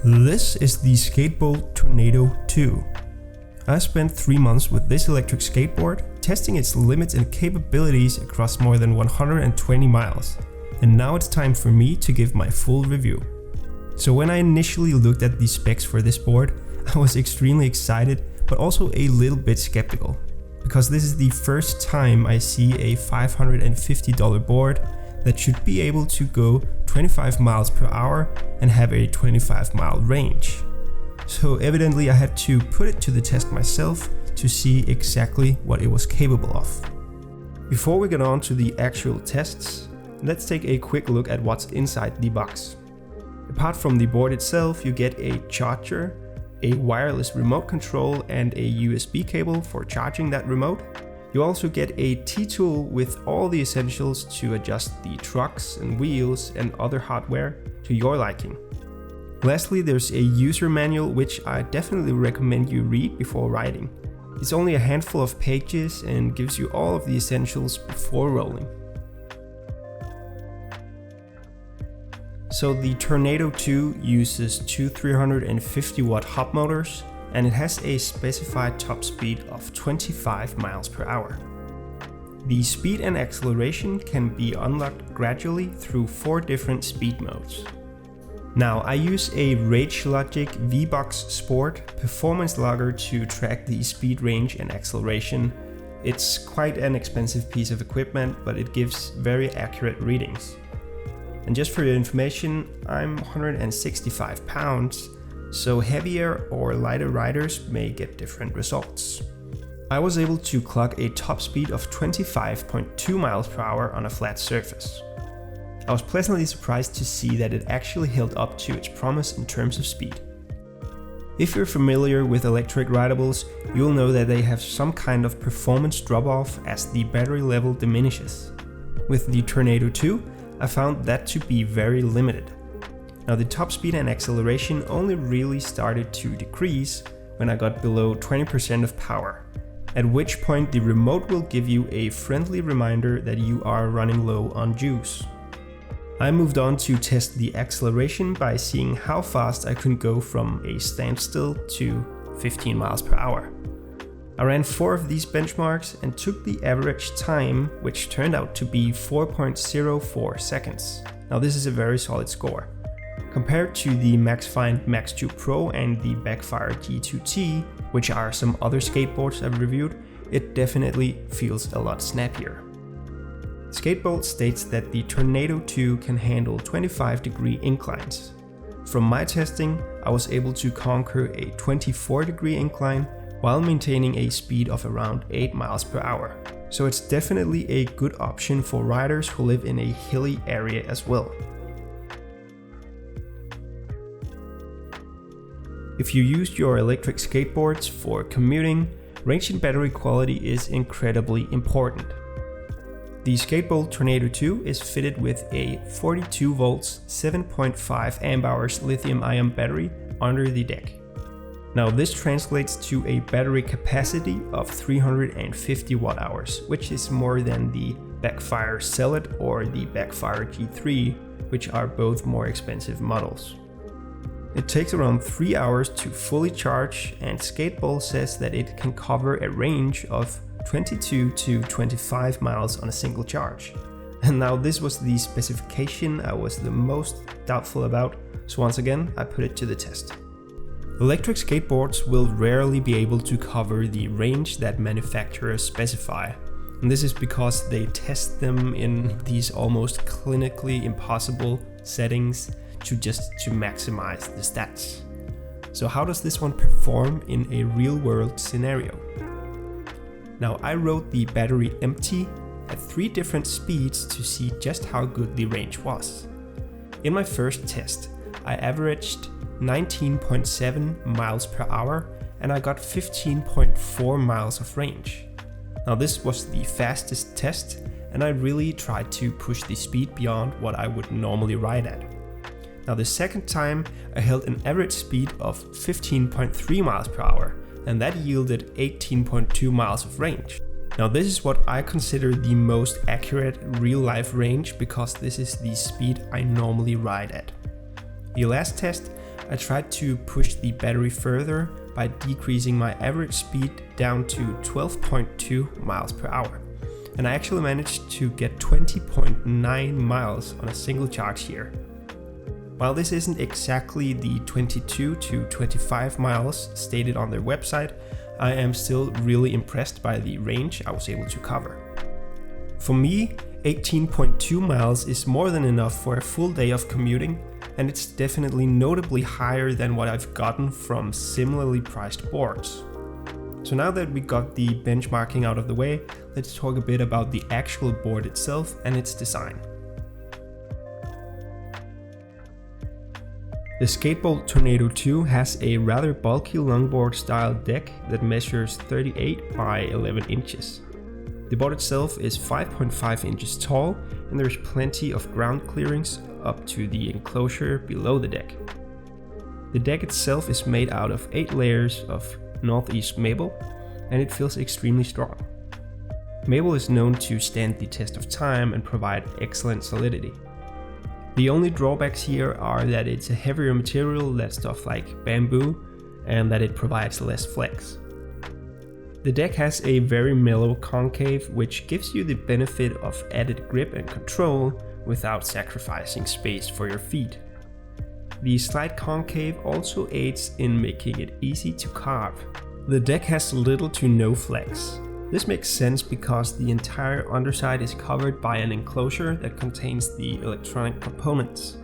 This is the Skatebolt Tornado II. I spent 3 months with this electric skateboard, testing its limits and capabilities across more than 120 miles. And now it's time for me to give my full review. So when I initially looked at the specs for this board, I was extremely excited, but also a little bit skeptical. Because this is the first time I see a $550 board that should be able to go 25 miles per hour and have a 25-mile range. So evidently I had to put it to the test myself to see exactly what it was capable of. Before we get on to the actual tests, let's take a quick look at what's inside the box. Apart from the board itself, you get a charger, a wireless remote control and a USB cable for charging that remote. You also get a T-tool with all the essentials to adjust the trucks and wheels and other hardware to your liking. Lastly, there's a user manual which I definitely recommend you read before riding. It's only a handful of pages and gives you all of the essentials before rolling. So the Tornado II uses two 350 watt hub motors, and it has a specified top speed of 25 miles per hour. The speed and acceleration can be unlocked gradually through 4 different speed modes. Now I use a RageLogic V-Box Sport performance logger to track the speed, range and acceleration. It's quite an expensive piece of equipment, but it gives very accurate readings. And just for your information, I'm 165 pounds, so heavier or lighter riders may get different results. I was able to clock a top speed of 25.2 miles per hour on a flat surface. I was pleasantly surprised to see that it actually held up to its promise in terms of speed. If you're familiar with electric ridables, you'll know that they have some kind of performance drop-off as the battery level diminishes. With the Tornado II, I found that to be very limited. Now the top speed and acceleration only really started to decrease when I got below 20% of power, at which point the remote will give you a friendly reminder that you are running low on juice. I moved on to test the acceleration by seeing how fast I could go from a standstill to 15 miles per hour. I ran 4 of these benchmarks and took the average time, which turned out to be 4.04 seconds. Now this is a very solid score. Compared to the MaxFind Max 2 Pro and the Backfire G2T, which are some other skateboards I've reviewed, it definitely feels a lot snappier. Skatebolt states that the Tornado II can handle 25-degree inclines. From my testing, I was able to conquer a 24-degree incline while maintaining a speed of around 8 miles per hour. So it's definitely a good option for riders who live in a hilly area as well. If you use your electric skateboards for commuting, range and battery quality is incredibly important. The Skatebolt Tornado II is fitted with a 42 volts 7.5 amp hours lithium-ion battery under the deck. Now this translates to a battery capacity of 350 watt hours, which is more than the Backfire Cellet or the Backfire G3, which are both more expensive models. It takes around 3 hours to fully charge, and Skatebolt says that it can cover a range of 22 to 25 miles on a single charge. And now this was the specification I was the most doubtful about, so once again I put it to the test. Electric skateboards will rarely be able to cover the range that manufacturers specify, and this is because they test them in these almost clinically impossible settings to maximize the stats. So how does this one perform in a real-world scenario? Now I rode the battery empty at 3 different speeds to see just how good the range was. In my first test, I averaged 19.7 miles per hour and I got 15.4 miles of range. Now this was the fastest test, and I really tried to push the speed beyond what I would normally ride at. Now the second time I held an average speed of 15.3 miles per hour, and that yielded 18.2 miles of range. Now this is what I consider the most accurate real-life range, because this is the speed I normally ride at. The last test, I tried to push the battery further by decreasing my average speed down to 12.2 miles per hour. And I actually managed to get 20.9 miles on a single charge here. While this isn't exactly the 22 to 25 miles stated on their website, I am still really impressed by the range I was able to cover. For me, 18.2 miles is more than enough for a full day of commuting, and it's definitely notably higher than what I've gotten from similarly priced boards. So now that we got the benchmarking out of the way, let's talk a bit about the actual board itself and its design. The Skatebolt Tornado II has a rather bulky longboard style deck that measures 38 by 11 inches. The board itself is 5.5 inches tall, and there's plenty of ground clearance up to the enclosure below the deck. The deck itself is made out of 8 layers of Northeast maple, and it feels extremely strong. Maple is known to stand the test of time and provide excellent solidity. The only drawbacks here are that it's a heavier material than stuff like bamboo, and that it provides less flex. The deck has a very mellow concave, which gives you the benefit of added grip and control without sacrificing space for your feet. The slight concave also aids in making it easy to carve. The deck has little to no flex. This makes sense because the entire underside is covered by an enclosure that contains the electronic components.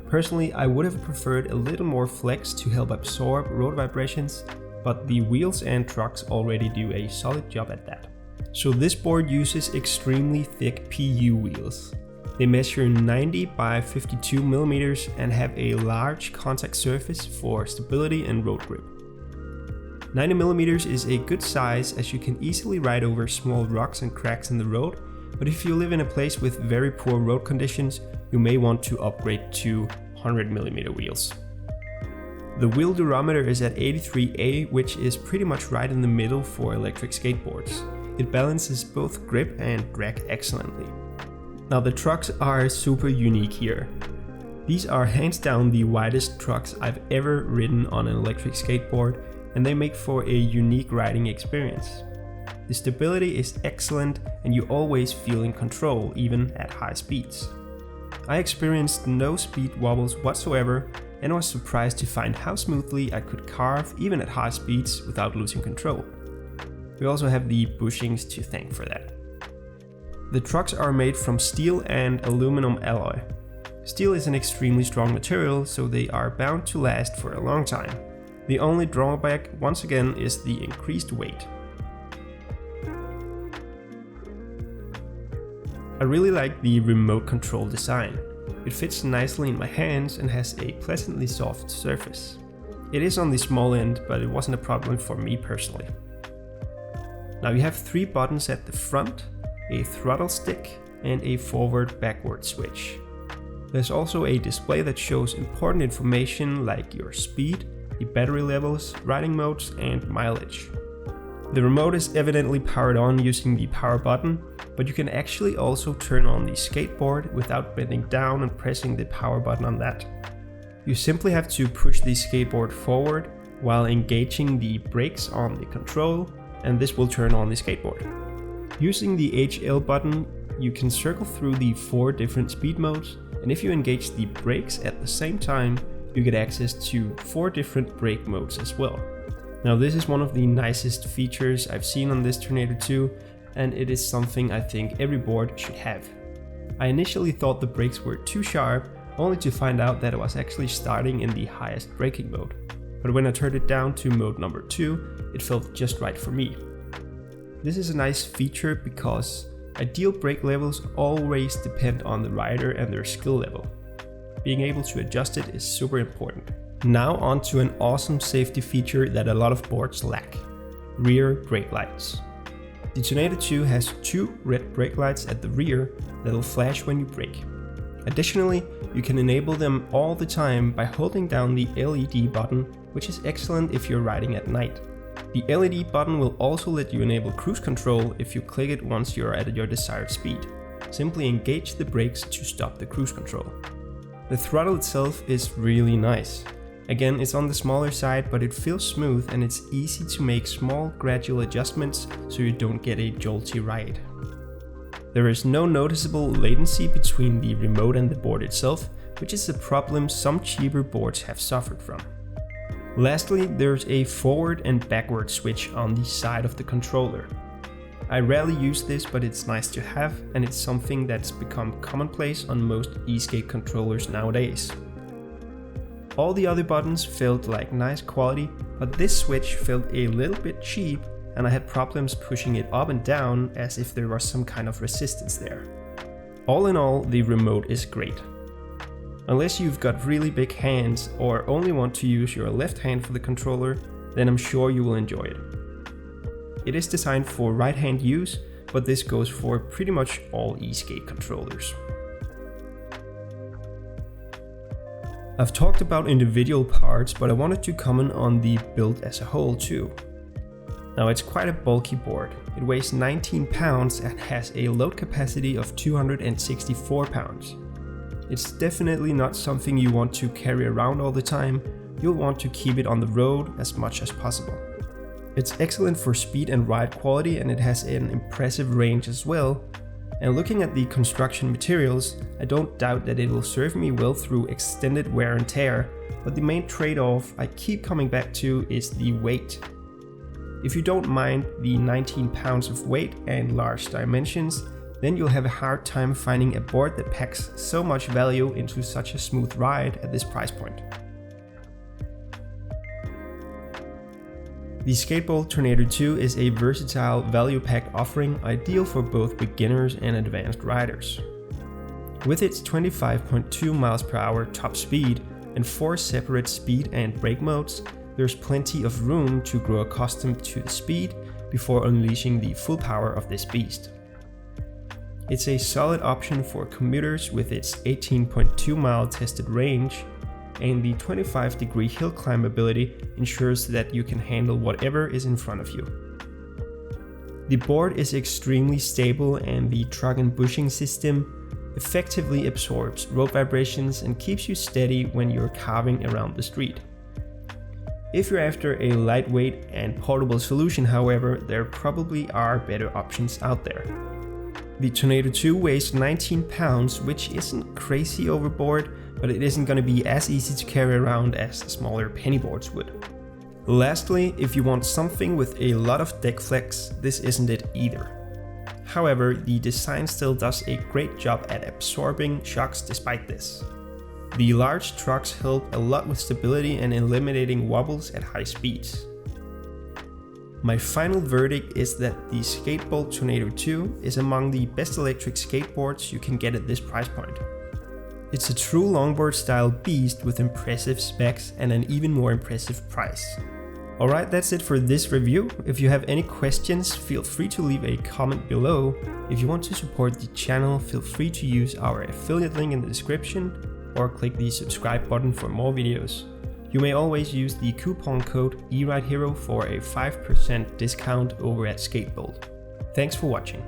Personally, I would have preferred a little more flex to help absorb road vibrations, but the wheels and trucks already do a solid job at that. So this board uses extremely thick PU wheels. They measure 90 by 52 millimeters and have a large contact surface for stability and road grip. 90 millimeters is a good size, as you can easily ride over small rocks and cracks in the road, but if you live in a place with very poor road conditions, you may want to upgrade to 100 millimeter wheels. The wheel durometer is at 83A, which is pretty much right in the middle for electric skateboards. It balances both grip and drag excellently. Now the trucks are super unique here. These are hands down the widest trucks I've ever ridden on an electric skateboard, and they make for a unique riding experience. The stability is excellent and you always feel in control, even at high speeds. I experienced no speed wobbles whatsoever and was surprised to find how smoothly I could carve even at high speeds without losing control. We also have the bushings to thank for that. The trucks are made from steel and aluminum alloy. Steel is an extremely strong material, so they are bound to last for a long time. The only drawback, once again, is the increased weight. I really like the remote control design. It fits nicely in my hands and has a pleasantly soft surface. It is on the small end, but it wasn't a problem for me personally. Now you have 3 buttons at the front, a throttle stick, and a forward-backward switch. There's also a display that shows important information like your speed, the battery levels, riding modes, and mileage. The remote is evidently powered on using the power button, but you can actually also turn on the skateboard without bending down and pressing the power button on that. You simply have to push the skateboard forward while engaging the brakes on the control, and this will turn on the skateboard. Using the HL button, you can circle through the 4 different speed modes, and if you engage the brakes at the same time, you get access to 4 different brake modes as well. Now this is one of the nicest features I've seen on this Tornado II, and it is something I think every board should have. I initially thought the brakes were too sharp, only to find out that it was actually starting in the highest braking mode. But when I turned it down to mode number 2, it felt just right for me. This is a nice feature because ideal brake levels always depend on the rider and their skill level. Being able to adjust it is super important. Now on to an awesome safety feature that a lot of boards lack: rear brake lights. The Tornado II has 2 red brake lights at the rear that will flash when you brake. Additionally, you can enable them all the time by holding down the LED button, which is excellent if you're riding at night. The LED button will also let you enable cruise control if you click it once you're at your desired speed. Simply engage the brakes to stop the cruise control. The throttle itself is really nice. Again, it's on the smaller side, but it feels smooth and it's easy to make small gradual adjustments so you don't get a jolty ride. There is no noticeable latency between the remote and the board itself, which is a problem some cheaper boards have suffered from. Lastly, there's a forward and backward switch on the side of the controller. I rarely use this, but it's nice to have, and it's something that's become commonplace on most e-skate controllers nowadays. All the other buttons felt like nice quality, but this switch felt a little bit cheap, and I had problems pushing it up and down as if there was some kind of resistance there. All in all, the remote is great. Unless you've got really big hands or only want to use your left hand for the controller, then I'm sure you will enjoy it. It is designed for right hand use, but this goes for pretty much all e-skate controllers. I've talked about individual parts, but I wanted to comment on the build as a whole too. Now, it's quite a bulky board. It weighs 19 pounds and has a load capacity of 264 pounds. It's definitely not something you want to carry around all the time. You'll want to keep it on the road as much as possible. It's excellent for speed and ride quality, and it has an impressive range as well. And looking at the construction materials, I don't doubt that it will serve me well through extended wear and tear, but the main trade-off I keep coming back to is the weight. If you don't mind the 19 pounds of weight and large dimensions, then you'll have a hard time finding a board that packs so much value into such a smooth ride at this price point. The Skatebolt Tornado II is a versatile value pack offering ideal for both beginners and advanced riders. With its 25.2 miles per hour top speed and 4 separate speed and brake modes, there's plenty of room to grow accustomed to the speed before unleashing the full power of this beast. It's a solid option for commuters with its 18.2 mile tested range, and the 25-degree hill climb ability ensures that you can handle whatever is in front of you. The board is extremely stable, and the truck and bushing system effectively absorbs road vibrations and keeps you steady when you're carving around the street. If you're after a lightweight and portable solution, however, there probably are better options out there. The Tornado II weighs 19 pounds, which isn't crazy overboard, but it isn't going to be as easy to carry around as smaller penny boards would. Lastly, if you want something with a lot of deck flex, this isn't it either. However, the design still does a great job at absorbing shocks despite this. The large trucks help a lot with stability and eliminating wobbles at high speeds. My final verdict is that the Skatebolt Tornado II is among the best electric skateboards you can get at this price point. It's a true longboard style beast with impressive specs and an even more impressive price. Alright, that's it for this review. If you have any questions, feel free to leave a comment below. If you want to support the channel, feel free to use our affiliate link in the description or click the subscribe button for more videos. You may always use the coupon code ERideHero for a 5% discount over at Skatebolt. Thanks for watching.